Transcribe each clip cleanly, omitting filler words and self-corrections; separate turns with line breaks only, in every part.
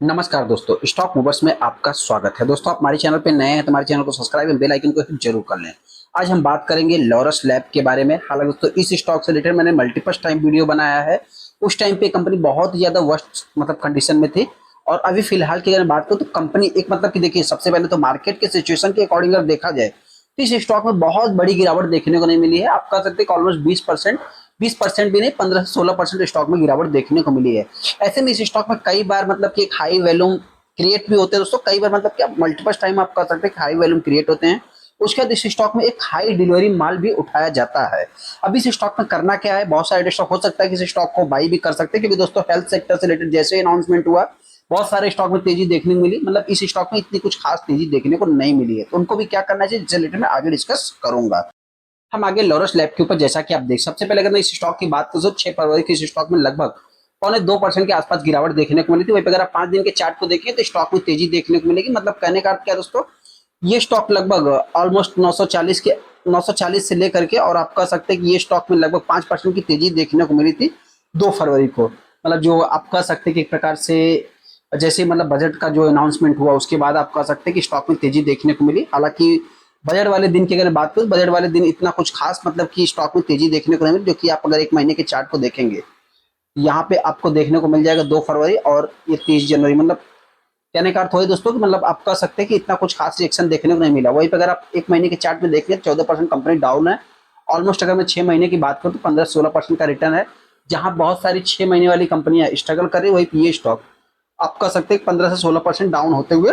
नमस्कार दोस्तों, stock movers में आपका स्वागत है। दोस्तों, आप हमारे चैनल पे नए हैं तो हमारे चैनल को सब्सक्राइब और बेल आइकन को हिट जरूर कर लें। आज हम बात करेंगे लॉरस लैब के बारे में। हालांकि दोस्तों, इस स्टॉक से रिलेटेड मैंने मल्टीपल टाइम वीडियो बनाया है। उस टाइम पे कंपनी बहुत ज्यादा वर्स्ट कंडीशन में थी, और अभी फिलहाल की अगर बात करूँ तो कंपनी एक कि देखिए, सबसे पहले तो मार्केट के सिचुएशन के अकॉर्डिंग अगर देखा जाए तो इस स्टॉक में बहुत बड़ी गिरावट देखने को नहीं मिली है। आप कह सकते हैं ऑलमोस्ट 20%, 20% भी नहीं, 15 से 16% स्टॉक में गिरावट देखने को मिली है। ऐसे में इस स्टॉक में कई बार कि एक हाई वैल्यूम क्रिएट भी होते हैं दोस्तों। कई बार क्या मल्टीपल टाइम आप कर सकते हैं हाई वैल्यूम क्रिएट होते हैं। उसके बाद इस स्टॉक में एक हाई डिलीवरी माल भी उठाया जाता है। अभी इस स्टॉक में करना क्या है, बहुत सारे स्टॉक हो सकता है कि इस स्टॉक को बाई भी कर सकते हैं, क्योंकि दोस्तों हेल्थ सेक्टर से रिलेटेड जैसे अनाउंसमेंट हुआ, बहुत सारे स्टॉक में तेजी देखने को मिली। इस स्टॉक में इतनी कुछ खास तेजी देखने को नहीं मिली है, तो उनको भी क्या करना चाहिए, जिससे रिलेटेड मैं आगे डिस्कस करूंगा। हम आगे लॉरस लैब के ऊपर, जैसा कि आप देख, सबसे पहले अगर मैं इस स्टॉक की बात करूं तो 6 फरवरी की इस स्टॉक में लगभग 2.25% के आसपास गिरावट देखने को मिली थी। वहीं पे अगर आप 5 दिन के चार्ट को देखें तो स्टॉक में तेजी देखने को मिलेगी। कहने का अर्थ क्या दोस्तों, ये स्टॉक लगभग ऑलमोस्ट 940 से लेकर के, और आप कह सकते हैं कि ये स्टॉक में लगभग 5% की तेजी देखने को मिली थी 2 फरवरी को। जो आप कह सकते हैं कि एक प्रकार से जैसे बजट का जो अनाउंसमेंट हुआ उसके बाद आप कह सकते हैं कि स्टॉक में तेजी देखने को मिली। हालांकि बजट वाले दिन की अगर बात करूं, बजट वाले दिन इतना कुछ खास कि स्टॉक में तेजी देखने को नहीं मिली, जो कि आप अगर एक महीने के चार्ट को देखेंगे, यहाँ पे आपको देखने को मिल जाएगा 2 फरवरी और ये 30 जनवरी। कहने का अर्थ हो दोस्तों कि आप कह सकते हैं कि इतना कुछ खास रिएक्शन देखने को नहीं मिला। वहीं पे अगर आप एक महीने के चार्ट में देखें 14% कंपनी डाउन है। ऑलमोस्ट अगर मैं 6 महीने की बात करूँ तो 15 से 16% का रिटर्न है। जहां बहुत सारी 6 महीने वाली कंपनियां स्ट्रगल कर रही है, वही पे ये स्टॉक आप कह सकते हैं 15 से 16% डाउन होते हुए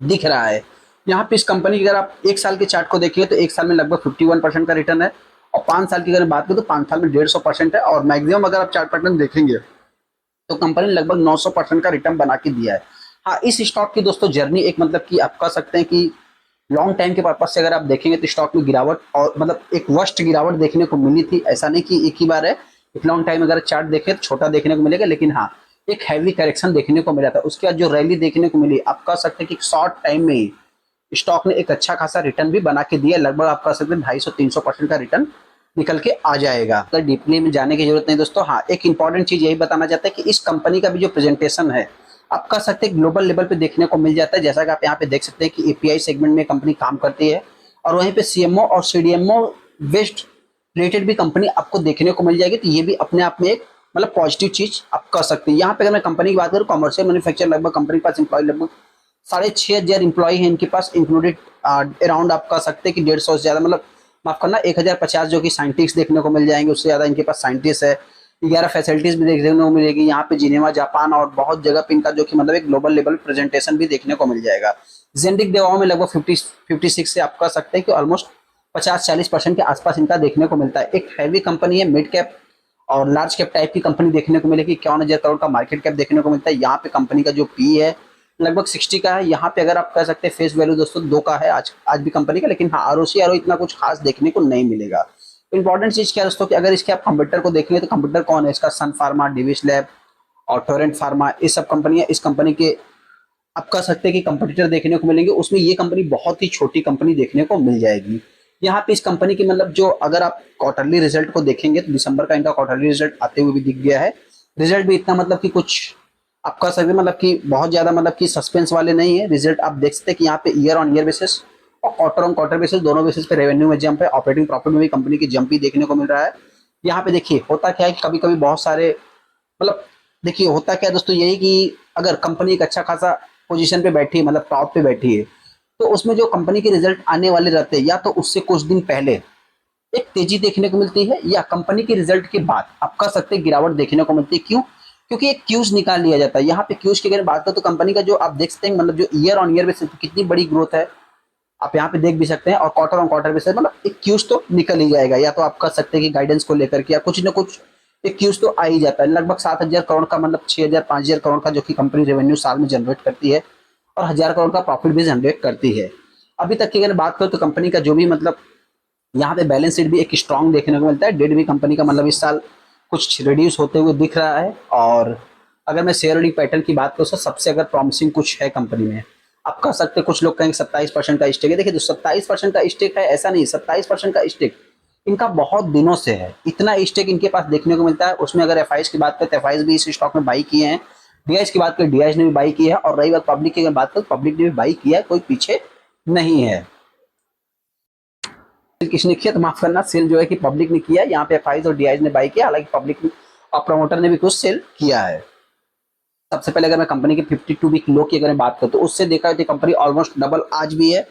दिख रहा है। यहाँ पे इस कंपनी की अगर आप एक साल के चार्ट को देखिए तो एक साल में लगभग 51% का रिटर्न है, और 5 साल की अगर बात करें तो 5 साल में 150% है, और मैक्सिमम अगर आप चार्ट पैटर्न देखेंगे तो कंपनी ने लगभग 900% का रिटर्न बना के दिया है। हाँ, इस स्टॉक की दोस्तों जर्नी एक कि आप कह सकते हैं कि लॉन्ग टाइम के पर्पज से अगर आप देखेंगे तो स्टॉक में गिरावट, और एक वर्स्ट गिरावट देखने को मिली थी। ऐसा नहीं कि एक ही बार है, एक लॉन्ग टाइम अगर चार्ट देखें तो छोटा देखने को मिलेगा, लेकिन हाँ, एक हैवी करेक्शन देखने को मिला था। उसके बाद जो रैली देखने को मिली, आप कह सकते हैं कि शॉर्ट टाइम में ही स्टॉक ने एक अच्छा खासा रिटर्न भी बना के दिया। लगभग आप कह सकते हैं 250-300% का रिटर्न निकल के आ जाएगा। तो डीपली में जाने की जरूरत नहीं दोस्तों। हाँ, एक इंपॉर्टेंट चीज यही बताना चाहते हैं कि इस कंपनी का भी जो प्रेजेंटेशन है, आप कह सकते हैं ग्लोबल लेवल पे देखने को मिल जाता है। जैसा कि आप यहाँ पे देख सकते हैं कि एपीआई सेगमेंट में कंपनी काम करती है, और वहीं पे सीएमओ और सीडीएमओ वेस्ट रिलेटेड भी कंपनी आपको देखने को मिल जाएगी। तो ये भी अपने आप में एक पॉजिटिव चीज आप कह सकते हैं। यहाँ पे अगर मैं कंपनी की बात करूँ, कमर्शियल मैन्युफैक्चर लगभग कंपनी के पास एम्प्लॉय लगभग 6,500 एम्प्लॉय है इनके पास, इंक्लूडेड अराउंड आप कह सकते हैं कि 150 से ज्यादा, माफ करना, 1050 जो कि साइंटिस्ट देखने को मिल जाएंगे। उससे ज्यादा इनके पास साइंटिस्ट है। 11 फैसिलिटीज भी देखने को मिलेगी यहाँ पे, जिनेवा जापान, और बहुत जगह पे इनका जो कि एक ग्लोबल लेवल प्रेजेंटेशन भी देखने को मिल जाएगा। जेनेरिक दवाओं में लगभग 56 से आप कह सकते हैं कि ऑलमोस्ट 50-40% के आसपास इनका देखने को मिलता है। एक हैवी कंपनी है, मिड कैप और लार्ज कैप टाइप की कंपनी देखने को मिलेगी। 51,000 करोड़ का मार्केट कैप देखने को मिलता है। यहाँ पे कंपनी का जो पी है लगभग 60 का है। यहाँ पे अगर आप कह सकते हैं फेस वैल्यू दोस्तों 2 का है आज भी कंपनी का, लेकिन हाँ, आरओसी आरओ इतना कुछ खास देखने को नहीं मिलेगा। इंपॉर्टेंट चीज क्या है दोस्तों कि अगर इसके आप कंप्यूटर को देखेंगे तो कंप्यूटर कौन है इसका, सन फार्मा, डिविस लैब और टोरेंट फार्मा, ये सब कंपनियां इस कंपनी के आप कह सकते हैं कि कंपटीटर देखने को मिलेंगे। उसमें ये कंपनी बहुत ही छोटी कंपनी देखने को मिल जाएगी। यहाँ पे इस कंपनी की जो अगर आप क्वार्टरली रिजल्ट को देखेंगे तो दिसंबर का इनका क्वार्टरली रिजल्ट आते हुए भी दिख गया है। रिजल्ट भी इतना कि कुछ आप कह सकते हैं कि बहुत ज्यादा कि सस्पेंस वाले नहीं है। रिजल्ट आप देख सकते हैं कि यहाँ पे ईयर ऑन ईयर बेसिस और क्वार्टर ऑन क्वार्टर बेसिस, दोनों बेसिस पे रेवेन्यू में जंप है, ऑपरेटिंग प्रॉफिट में भी कंपनी की जंप ही देखने को मिल रहा है। यहाँ पे देखिए होता क्या है, कभी कभी बहुत सारे देखिए होता क्या है दोस्तों, यही कि अगर कंपनी एक अच्छा खासा पोजीशन पे बैठी है, टॉप पे बैठी है, तो उसमें जो कंपनी के रिजल्ट आने वाले रहते हैं, या तो उससे कुछ दिन पहले एक तेजी देखने को मिलती है, या कंपनी के रिजल्ट के बाद आप कह सकते हैं गिरावट देखने को मिलती है। क्यों? क्योंकि एक क्यूज निकाल लिया जाता है। यहाँ पे क्यूज की अगर बात करें तो कंपनी का जो आप देख सकते हैं जो ईयर ऑन ईयर बेसिस कितनी बड़ी ग्रोथ है, आप यहाँ पे देख भी सकते हैं, और क्वार्टर ऑन क्वार्टर बेसिस एक क्यूज तो निकल ही जाएगा। या तो आप कह सकते हैं कि गाइडेंस को लेकर के या कुछ ना कुछ एक क्यूज तो आ ही जाता है। लगभग 7,000 करोड़ का 6,000-5,000 करोड़ का जो कि कंपनी रेवेन्यू साल में जनरेट करती है, और 1,000 करोड़ का प्रॉफिट भी जनरेट करती है। अभी तक की अगर बात करो तो कंपनी का जो भी यहाँ पे बैलेंस शीट भी एक स्ट्रांग देखने को मिलता है। डेट भी कंपनी का इस साल कुछ रिड्यूस होते हुए दिख रहा है। और अगर मैं शेयर होल्डिंग पैटर्न की बात करूँ तो सबसे अगर प्रॉमिसिंग कुछ है कंपनी में, आप कह सकते हैं, कुछ लोग कहेंगे 27% का स्टेक है। देखिए, जो 27% का स्टेक है, ऐसा नहीं, 27% का स्टेक इनका बहुत दिनों से है। इतना स्टेक इनके पास देखने को मिलता है। उसमें अगर एफआईज की बात करें तो एफआईज भी इस स्टॉक में बाई किए हैं। डीआईएस की बात करें, डीआईएस ने भी बाई की है। और रही बात पब्लिक की बात करें, पब्लिक ने भी बाई किया है, कोई पीछे नहीं है। किसने किया तो माफ करना, सेल जो है कि पब्लिक ने किया, यहाँ पे एफआईज और डीआईएस ने बाई किया, हालांकि पब्लिक और प्रमोटर ने भी कुछ सेल किया है। सबसे पहले अगर मैं कंपनी की 52 वीक लो की अगर बात करूं तो उससे देखा तो कंपनी ऑलमोस्ट डबल आज भी है।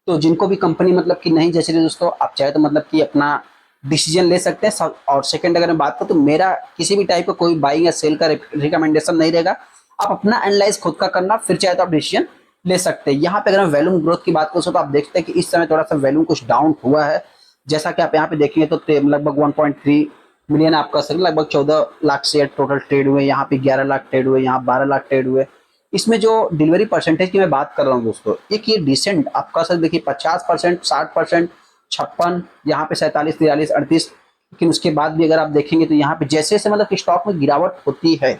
तो जिनको भी कंपनी मतलब कि नहीं जैसे दोस्तों, आप चाहे तो मतलब कि अपना डिसीजन ले सकते हैं। और सेकंड अगर मैं बात करूं तो मेरा किसी भी टाइप का कोई बाइंग या सेल का रिकमेंडेशन नहीं रहेगा। आप अपना एनालाइज खुद का करना, फिर चाहे तो आप डिसीजन ले सकते हैं। यहाँ पे अगर मैं वैल्यूम ग्रोथ की बात करूँ तो आप देखते हैं कि इस समय थोड़ा सा वैल्यूम कुछ डाउन हुआ है। जैसा कि आप यहाँ पे देखेंगे तो लगभग 1.3 मिलियन आपका सर, लगभग 14 लाख शेयर टोटल ट्रेड हुए, यहाँ पे 11 लाख ट्रेड हुए, यहाँ 12 लाख ट्रेड हुए। इसमें जो डिलीवरी परसेंटेज की मैं बात कर रहा हूँ दोस्तों, एक ये डिसेंट आपका सर देखिए 50%, 60%, 56, यहाँ पे 47, 43, 38। लेकिन उसके बाद भी अगर आप देखेंगे तो यहाँ पे जैसे जैसे मतलब स्टॉक में गिरावट होती है,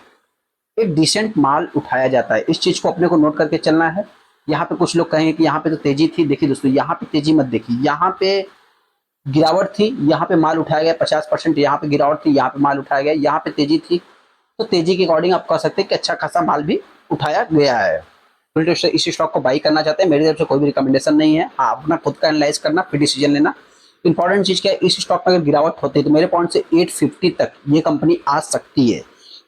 एक डिसेंट माल उठाया जाता है। इस चीज को अपने को नोट करके चलना है। यहाँ पे कुछ लोग कहेंगे कि यहाँ पे तो तेजी थी, देखिए दोस्तों यहाँ पे तेजी मत देखिए, यहाँ पे गिरावट थी, यहाँ पे माल उठाया गया 50%, यहाँ पे गिरावट थी, यहाँ पे माल उठाया गया, यहाँ पे तेजी थी। तो तेजी के अकॉर्डिंग आप कह सकते हैं कि अच्छा खासा माल भी उठाया गया है। तो इस स्टॉक को बाई करना चाहते हैं, मेरी तरफ से कोई भी रिकमेंडेशन नहीं है। हाँ, अपना खुद का एनालाइज करना, फिर डिसीजन लेना। इंपॉर्टेंट चीज क्या है, इस स्टॉक में अगर गिरावट होती है तो मेरे पॉइंट से 850 तक ये कंपनी आ सकती है।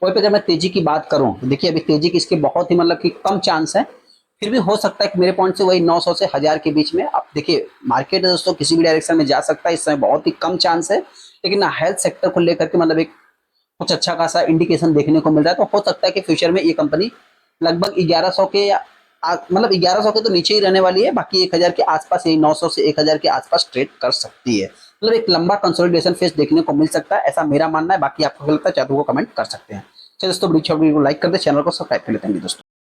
वहीं पे अगर मैं तेजी की बात करूं तो देखिए अभी तेजी की इसके बहुत ही मतलब कि कम चांस है। फिर भी हो सकता है कि मेरे पॉइंट से वही 900 से 1000 के बीच में। आप देखिए मार्केट है दोस्तों, किसी भी डायरेक्शन में जा सकता है, इस समय बहुत ही कम चांस है। लेकिन ना हेल्थ सेक्टर को लेकर के मतलब एक कुछ अच्छा खासा इंडिकेशन देखने को मिल रहा है। तो हो सकता है कि फ्यूचर में ये कंपनी लगभग 1100 के या मतलब 1100 के तो नीचे ही रहने वाली है, बाकी 1000 के आसपास, यही 900 से 1000 के आसपास ट्रेड कर सकती है। मतलब एक लंबा कंसोलिडेशन फेज देखने को मिल सकता है, ऐसा मेरा मानना है। बाकी आपको लगता है चाहे तो वो कमेंट कर सकते हैं। चलिए दोस्तों, वीडियो को लाइक कर दे, चैनल को सब्सक्राइब कर लेते हैं दोस्तों।